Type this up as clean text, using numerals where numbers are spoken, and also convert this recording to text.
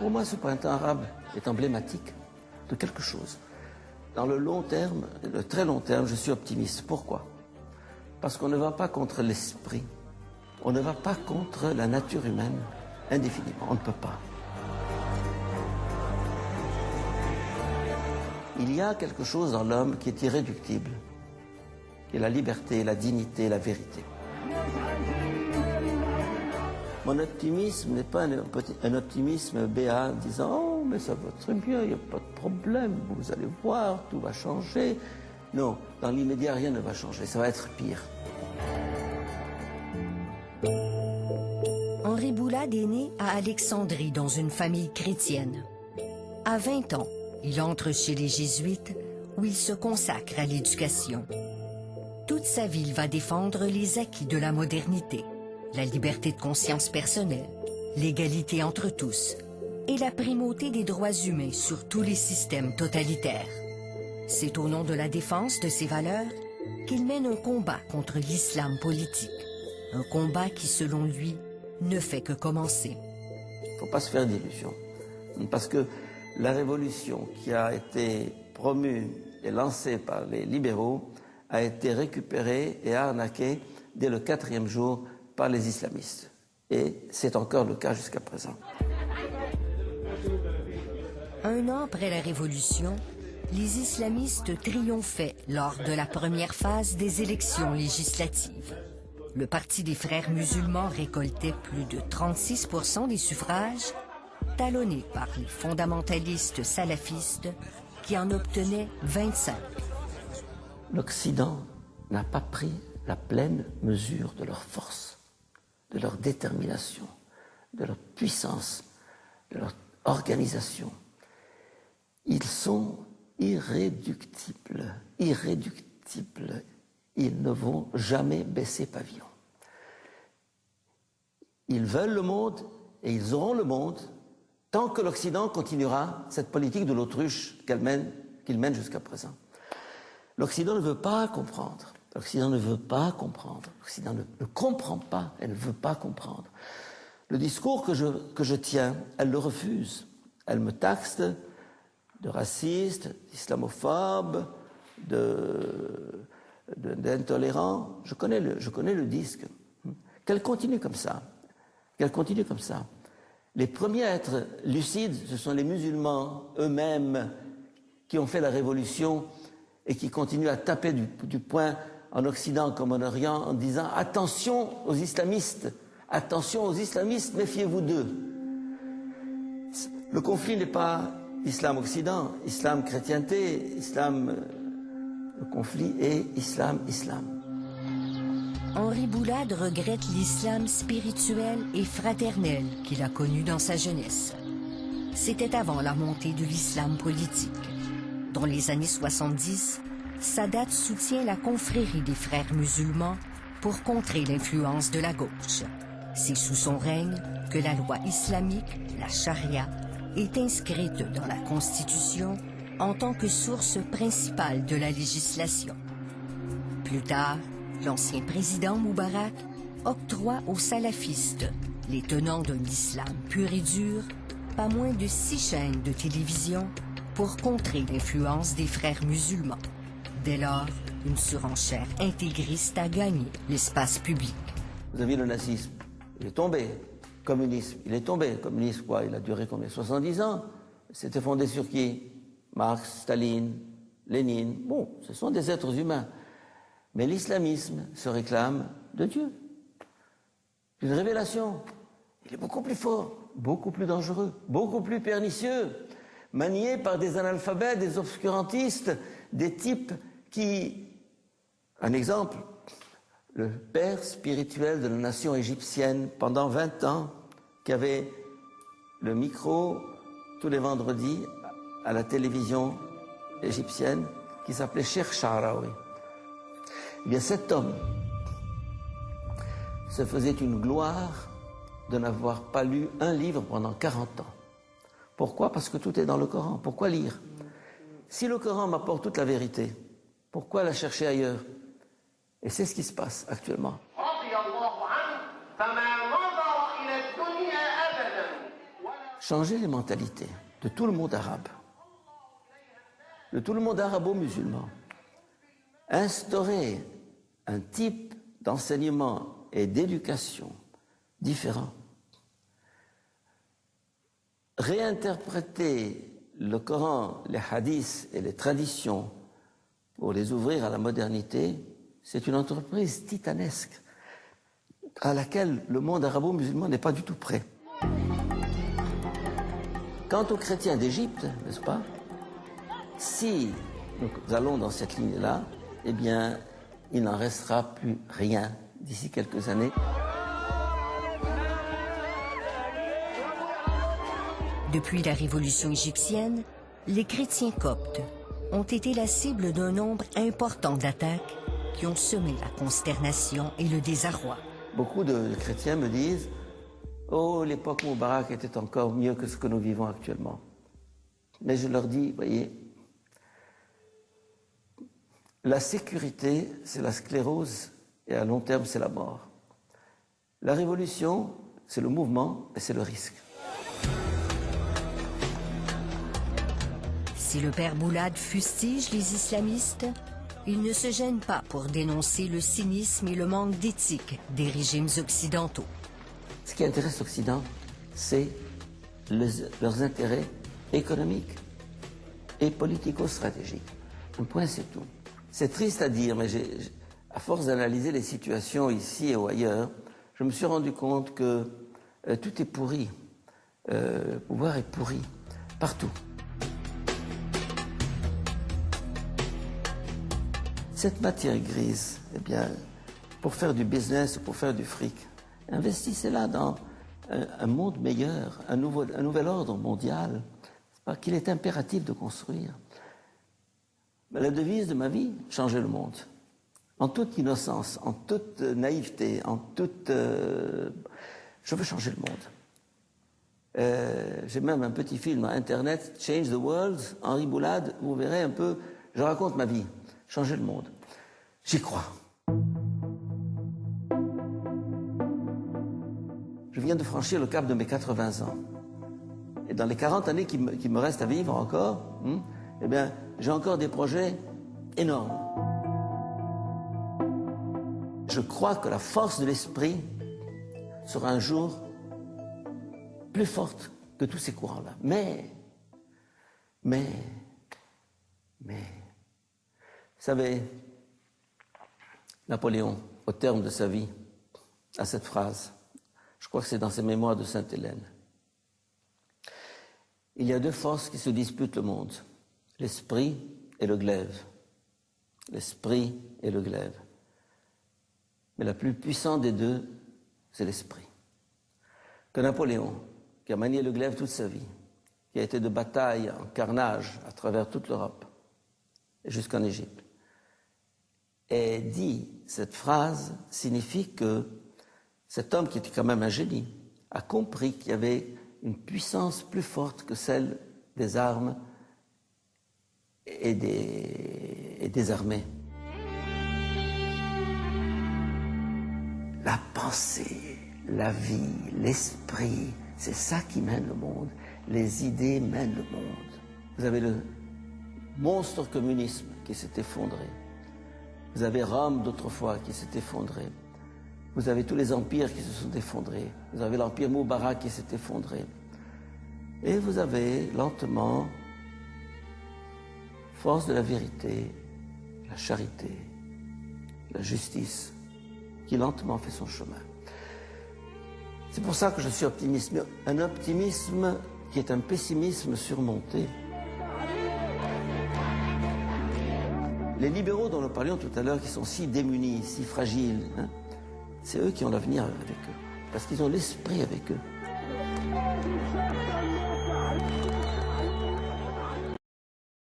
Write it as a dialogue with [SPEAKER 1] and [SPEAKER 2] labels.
[SPEAKER 1] Pour moi, ce printemps arabe est emblématique de quelque chose. Dans le long terme, le très long terme, je suis optimiste. Pourquoi? Parce qu'on ne va pas contre l'esprit, on ne va pas contre la nature humaine indéfiniment, on ne peut pas. Il y a quelque chose dans l'homme qui est irréductible, qui est la liberté, la dignité, la vérité. Mon optimisme n'est pas un optimisme béat disant « Oh, mais ça va très bien, il n'y a pas de problème, vous allez voir, tout va changer ». Non, dans l'immédiat, rien ne va changer, ça va être pire.
[SPEAKER 2] Henri Boulade est né à Alexandrie dans une famille chrétienne. À 20 ans, il entre chez les Jésuites où il se consacre à l'éducation. Toute sa vie, il va défendre les acquis de la modernité, la liberté de conscience personnelle, l'égalité entre tous et la primauté des droits humains sur tous les systèmes totalitaires. C'est au nom de la défense de ces valeurs qu'il mène un combat contre l'islam politique. Un combat qui, selon lui, ne fait que commencer.
[SPEAKER 1] Il ne faut pas se faire d'illusions. Parce que la révolution qui a été promue et lancée par les libéraux a été récupérée et arnaquée dès le 4e jour par les islamistes. Et c'est encore le cas jusqu'à présent.
[SPEAKER 2] Un an après la révolution, les islamistes triomphaient lors de la première phase des élections législatives. Le Parti des frères musulmans récoltait plus de 36% des suffrages, talonné par les fondamentalistes salafistes qui en obtenaient 25.
[SPEAKER 1] L'Occident n'a pas pris la pleine mesure de leur force, de leur détermination, de leur puissance, de leur organisation. Ils sont irréductibles, irréductibles. Ils ne vont jamais baisser pavillon. Ils veulent le monde et ils auront le monde tant que l'Occident continuera cette politique de l'autruche qu'il mène jusqu'à présent. L'Occident ne veut pas comprendre. L'Occident ne veut pas comprendre. L'Occident ne comprend pas. Elle ne veut pas comprendre. Le discours que je tiens, elle le refuse. Elle me taxe de raciste, d'islamophobe, d'intolérant. Je connais le disque. Qu'elle continue comme ça. Qu'elle continue comme ça. Les premiers à être lucides, ce sont les musulmans eux-mêmes qui ont fait la révolution et qui continuent à taper du poing en Occident comme en Orient en disant « Attention aux islamistes, méfiez-vous d'eux ». Le conflit n'est pas islam-occident, islam-chrétienté, le conflit est islam-islam.
[SPEAKER 2] Henri Boulade regrette l'islam spirituel et fraternel qu'il a connu dans sa jeunesse. C'était avant la montée de l'islam politique. Dans les années 70, Sadat soutient la confrérie des frères musulmans pour contrer l'influence de la gauche. C'est sous son règne que la loi islamique, la charia, est inscrite dans la Constitution en tant que source principale de la législation. Plus tard, l'ancien président Moubarak octroie aux salafistes, les tenants d'un islam pur et dur, pas moins de 6 chaînes de télévision pour contrer l'influence des frères musulmans. Dès lors, une surenchère intégriste a gagné l'espace public.
[SPEAKER 1] Vous avez le nazisme, il est tombé. Communisme, il est tombé. Communisme, quoi, il a duré combien? 70 ans. C'était fondé sur qui? Marx, Staline, Lénine. Bon, ce sont des êtres humains. Mais l'islamisme se réclame de Dieu. Une révélation. Il est beaucoup plus fort, beaucoup plus dangereux, beaucoup plus pernicieux, manié par des analphabètes, des obscurantistes, des types qui... Un exemple, le père spirituel de la nation égyptienne pendant 20 ans, qui avait le micro tous les vendredis à la télévision égyptienne, qui s'appelait Cheikh Sha'rawi. Eh bien, cet homme se faisait une gloire de n'avoir pas lu un livre pendant 40 ans. Pourquoi? Parce que tout est dans le Coran. Pourquoi lire? Si le Coran m'apporte toute la vérité, pourquoi la chercher ailleurs? Et c'est ce qui se passe actuellement. changer les mentalités de tout le monde arabe, de tout le monde arabo-musulman, instaurer un type d'enseignement et d'éducation différent, réinterpréter le Coran, les hadiths et les traditions pour les ouvrir à la modernité, c'est une entreprise titanesque à laquelle le monde arabo-musulman n'est pas du tout prêt. Quant aux chrétiens d'Égypte, n'est-ce pas, si nous allons dans cette ligne-là, eh bien, il n'en restera plus rien d'ici quelques années.
[SPEAKER 2] Depuis la révolution égyptienne, les chrétiens coptes ont été la cible d'un nombre important d'attaques qui ont semé la consternation et le désarroi.
[SPEAKER 1] Beaucoup de chrétiens me disent « Oh, l'époque Moubarak était encore mieux que ce que nous vivons actuellement. » Mais je leur dis, voyez, la sécurité, c'est la sclérose et à long terme, c'est la mort. La révolution, c'est le mouvement et c'est le risque.
[SPEAKER 2] Si le père Boulad fustige les islamistes, il ne se gêne pas pour dénoncer le cynisme et le manque d'éthique des régimes occidentaux.
[SPEAKER 1] Ce qui intéresse l'Occident, c'est leurs intérêts économiques et politico-stratégiques. Un point, c'est tout. C'est triste à dire, mais à force d'analyser les situations ici ou ailleurs, je me suis rendu compte que tout est pourri. Le pouvoir est pourri, partout. Cette matière grise, eh bien, pour faire du business, pour faire du fric, investissez-la dans un monde meilleur, un nouvel ordre mondial, qu'il est impératif de construire. La devise de ma vie, changer le monde. En toute innocence, en toute naïveté, en toute... je veux changer le monde. J'ai même un petit film à Internet, Change the World, Henri Boulad, vous verrez un peu, je raconte ma vie. Changer le monde. J'y crois. Je viens de franchir le cap de mes 80 ans. Et dans les 40 années qui me restent à vivre encore, eh bien, j'ai encore des projets énormes. Je crois que la force de l'esprit sera un jour plus forte que tous ces courants-là. Mais, vous savez, Napoléon, au terme de sa vie, a cette phrase, je crois que c'est dans ses mémoires de Sainte-Hélène. Il y a deux forces qui se disputent le monde, l'esprit et le glaive. L'esprit et le glaive. Mais la plus puissante des deux, c'est l'esprit. Que Napoléon, qui a manié le glaive toute sa vie, qui a été de bataille en carnage à travers toute l'Europe et jusqu'en Égypte, ait dit cette phrase signifie que cet homme, qui était quand même un génie, a compris qu'il y avait une puissance plus forte que celle des armes et des armées. La pensée, la vie, l'esprit, c'est ça qui mène le monde. Les idées mènent le monde. Vous avez le monstre communisme qui s'est effondré. Vous avez Rome d'autrefois qui s'est effondré. Vous avez tous les empires qui se sont effondrés. Vous avez l'empire Moubarak qui s'est effondré. Et vous avez lentement, force de la vérité, la charité, la justice, qui lentement fait son chemin. C'est pour ça que je suis optimiste, mais un optimisme qui est un pessimisme surmonté. Les libéraux dont nous parlions tout à l'heure, qui sont si démunis, si fragiles, c'est eux qui ont l'avenir avec eux, parce qu'ils ont l'esprit avec eux.